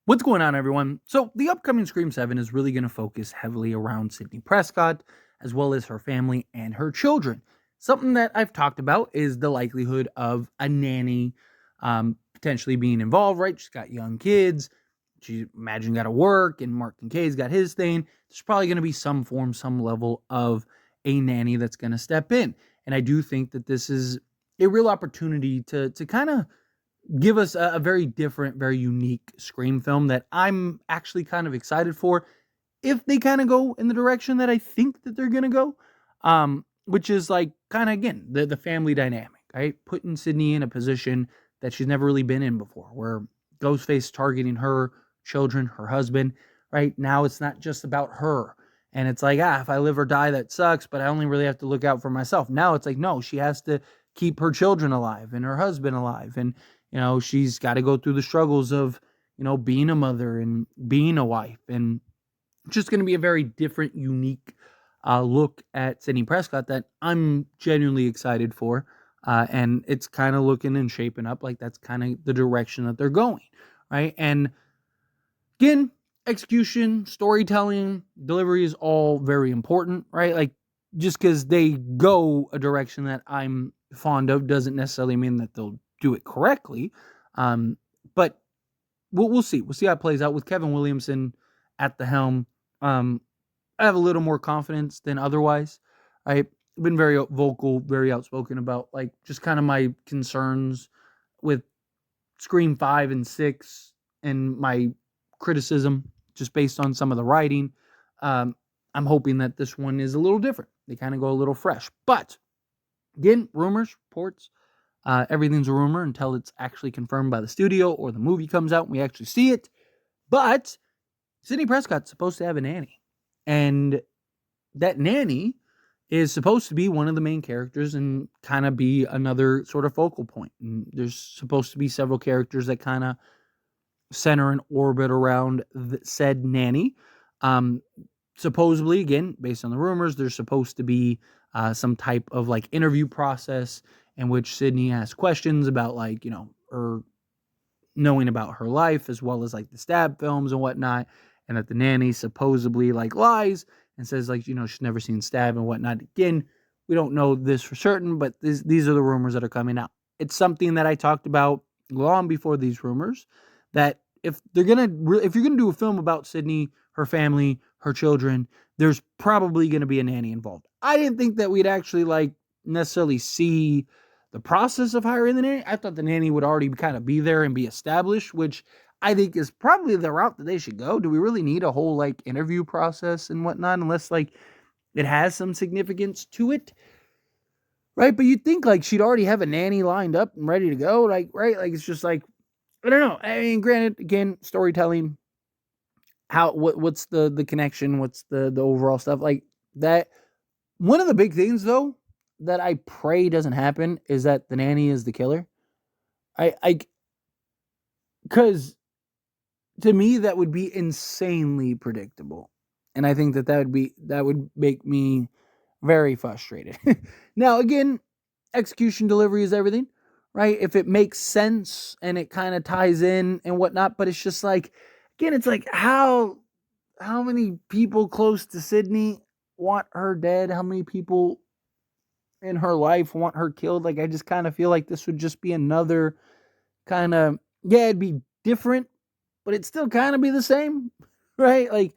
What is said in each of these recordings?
What's going on, everyone? So, the upcoming Scream 7 is really going to focus heavily around Sidney Prescott, as well as her family and her children. Something that I've talked about is the likelihood of a nanny potentially being involved, right? She's got young kids. She imagine got to work, and Mark Kincaid's got his thing. There's probably going to be some form, some level of a nanny that's going to step in. And I do think that this is a real opportunity to kind of give us a very different, very unique Scream film that I'm actually kind of excited for if they kind of go in the direction that I think that they're going to go. Which is like kind of again the family dynamic, right? Putting Sydney in a position that she's never really been in before, where Ghostface targeting her children, her husband, right? Now it's not just about her. And it's like, if I live or die, that sucks, but I only really have to look out for myself. Now it's like, no, she has to keep her children alive and her husband alive. And, she's got to go through the struggles of, being a mother and being a wife. And just going to be a very different, unique look at Sidney Prescott that I'm genuinely excited for. And it's kind of looking and shaping up like that's kind of the direction that they're going, right? And again, execution, storytelling, delivery is all very important, right? Like just because they go a direction that I'm fond of doesn't necessarily mean that they'll do it correctly. But we'll see. We'll see how it plays out with Kevin Williamson at the helm. I have a little more confidence than otherwise. I've been very vocal, very outspoken about like just kind of my concerns with Scream 5 and 6 and my criticism just based on some of the writing. I'm hoping that this one is a little different. They kind of go a little fresh. But again, rumors, reports, everything's a rumor until it's actually confirmed by the studio or the movie comes out and we actually see it. But Sidney Prescott's supposed to have a nanny. And that nanny is supposed to be one of the main characters and kind of be another sort of focal point. And there's supposed to be several characters that kind of center and orbit around said nanny. Supposedly, again, based on the rumors, there's supposed to be some type of like interview process in which Sydney asks questions about like, her knowing about her life as well as like the stab films and whatnot. And that the nanny supposedly like lies and says like, she's never seen stab and whatnot. Again, we don't know this for certain, but these are the rumors that are coming out. It's something that I talked about long before these rumors that if you're gonna do a film about Sydney, her family, her children, there's probably gonna be a nanny involved. I didn't think that we'd actually like necessarily see the process of hiring the nanny. I thought the nanny would already kind of be there and be established, which I think is probably the route that they should go. Do we really need a whole like interview process and whatnot unless like it has some significance to it? Right. But you'd think like she'd already have a nanny lined up and ready to go. Like, right. Like it's just like, I don't know. I mean, granted, again, storytelling, what's the connection? What's the overall stuff like that? One of the big things though, that I pray doesn't happen is that the nanny is the killer. Because to me that would be insanely predictable, and I think that would make me very frustrated. Now again, execution, delivery is everything, right? If it makes sense and it kind of ties in and whatnot, but it's just like again, it's like how many people close to Sydney want her dead? How many people in her life want her killed? Like I just kind of feel like this would just be another kind of, yeah, it'd be different, but it'd still kind of be the same, right? Like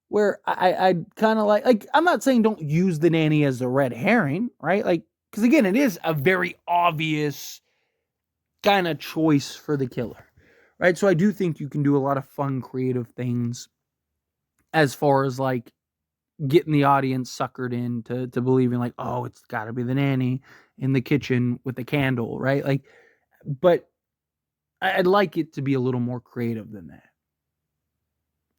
where I'd kind of like I'm not saying don't use the nanny as a red herring, right? Like because again, it is a very obvious kind of choice for the killer, right? So I do think you can do a lot of fun, creative things as far as like getting the audience suckered in to believing like, oh, it's got to be the nanny in the kitchen with the candle, right? Like, but I'd like it to be a little more creative than that,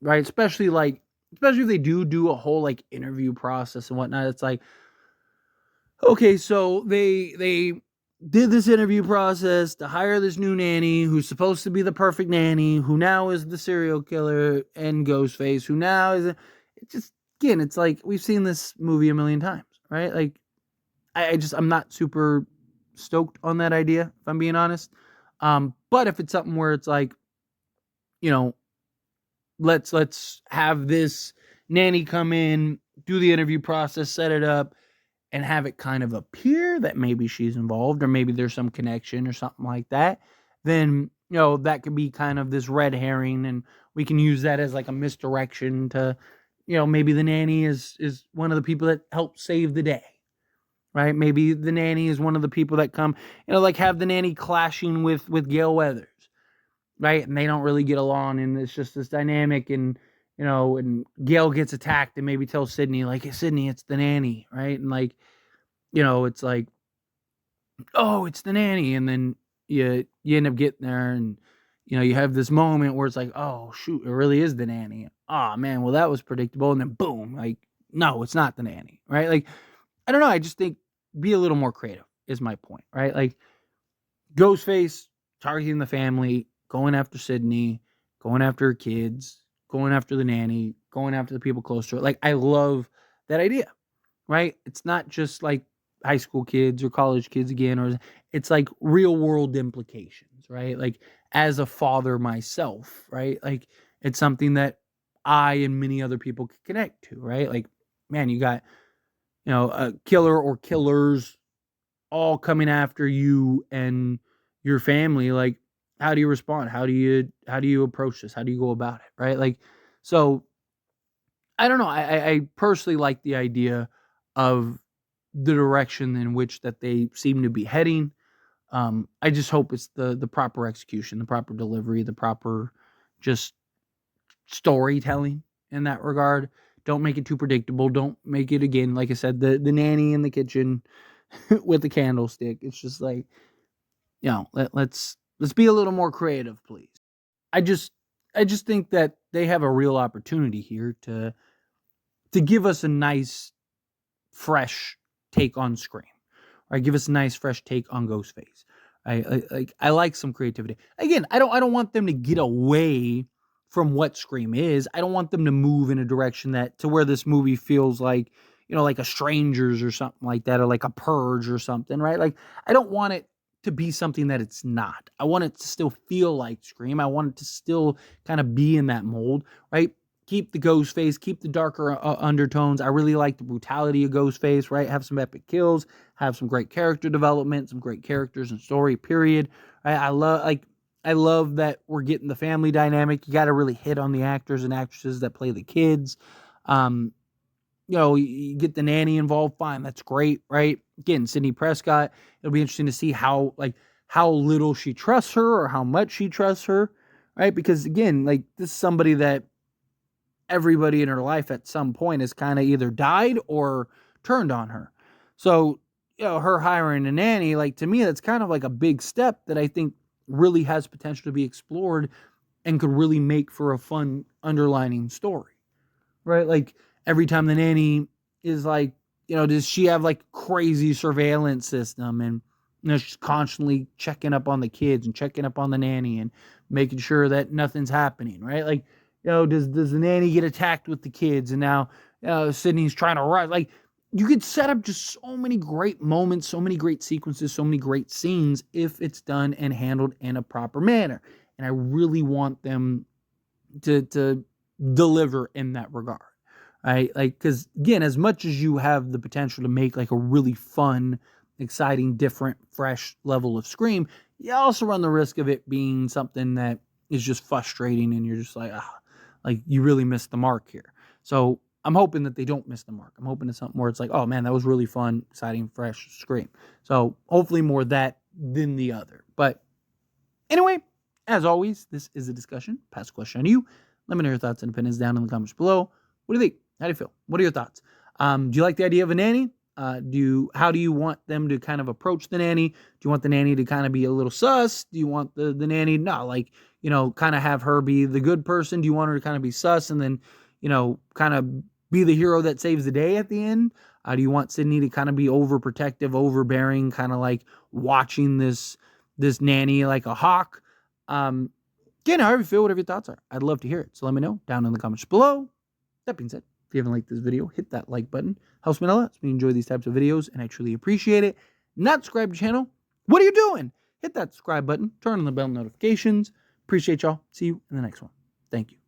right? Especially if they do a whole like interview process and whatnot. It's like, okay, so they did this interview process to hire this new nanny who's supposed to be the perfect nanny, who now is the serial killer and Ghostface, who now is it just again, it's like we've seen this movie a million times, right? Like I'm not super stoked on that idea, if I'm being honest. But if it's something where it's like, you know, let's have this nanny come in, do the interview process, set it up, and have it kind of appear that maybe she's involved or maybe there's some connection or something like that, then that could be kind of this red herring, and we can use that as like a misdirection to, maybe the nanny is one of the people that helped save the day, right? Maybe the nanny is one of the people that come, like have the nanny clashing with Gail Weathers, right? And they don't really get along, and it's just this dynamic, and and Gail gets attacked and maybe tells Sidney, like, hey, Sidney, it's the nanny, right? And like, it's like, oh, it's the nanny, and then you end up getting there, and you have this moment where it's like, oh shoot, it really is the nanny. Oh man, well that was predictable, and then boom, like, no, it's not the nanny, right? Like, I don't know. I just think be a little more creative is my point, right? Like Ghostface targeting the family, going after Sidney, going after her kids, going after the nanny, going after the people close to her. Like, I love that idea, right? It's not just like high school kids or college kids again, or it's like real world implications, right? Like, as a father myself, right? Like, it's something that I and many other people can connect to, right? Like, man, you got, a killer or killers all coming after you and your family. Like, how do you respond? How do you approach this? How do you go about it? Right? Like, so I don't know. I personally like the idea of the direction in which that they seem to be heading. I just hope it's the proper execution, the proper delivery, the proper just storytelling in that regard. Don't make it too predictable. Don't make it, again, like I said, the nanny in the kitchen with the candlestick. It's just like, let's be a little more creative, please. I just think that they have a real opportunity here to give us a nice fresh take on Scream, right? Give us a nice fresh take on Ghostface. I like some creativity. Again, I don't want them to get away from what Scream is. I don't want them to move in a direction that to where this movie feels like, like a Strangers or something like that, or like a Purge or something, right? Like, I don't want it to be something that it's not. I want it to still feel like Scream. I want it to still kind of be in that mold, right? Keep the Ghostface, keep the darker undertones. I really like the brutality of Ghostface, right? Have some epic kills, have some great character development, some great characters and story, period. I love that we're getting the family dynamic. You got to really hit on the actors and actresses that play the kids. You get the nanny involved, fine, that's great, right? Again, Sidney Prescott. It'll be interesting to see how little she trusts her or how much she trusts her, right? Because again, like, this is somebody that everybody in her life at some point has kind of either died or turned on her. So, her hiring a nanny, like, to me, that's kind of like a big step that I think really has potential to be explored and could really make for a fun underlining story, right? Like, every time the nanny is like, does she have like crazy surveillance system, and she's constantly checking up on the kids and checking up on the nanny and making sure that nothing's happening, right? Like, does the nanny get attacked with the kids, and now Sidney's trying to run? Like, you could set up just so many great moments, so many great sequences, so many great scenes if it's done and handled in a proper manner. And I really want them to deliver in that regard. Right? Like, because again, as much as you have the potential to make like a really fun, exciting, different, fresh level of Scream, you also run the risk of it being something that is just frustrating, and you're just like, like, you really missed the mark here. So I'm hoping that they don't miss the mark. I'm hoping it's something where it's like, oh man, that was really fun, exciting, fresh Scream. So hopefully more that than the other. But anyway, as always, this is a discussion. Pass the question on to you. Let me know your thoughts and opinions down in the comments below. What do you think? How do you feel? What are your thoughts? Do you like the idea of a nanny? How do you want them to kind of approach the nanny? Do you want the nanny to kind of be a little sus? Do you want the nanny, no, like, kind of have her be the good person? Do you want her to kind of be sus and then, kind of be the hero that saves the day at the end? Do you want Sidney to kind of be overprotective, overbearing, kind of like watching this nanny like a hawk? Again, however you feel, whatever your thoughts are, I'd love to hear it. So let me know down in the comments below. That being said, if you haven't liked this video, hit that like button. Helps me a lot. Helps me enjoy these types of videos, and I truly appreciate it. Not subscribe to the channel. What are you doing? Hit that subscribe button. Turn on the bell notifications. Appreciate y'all. See you in the next one. Thank you.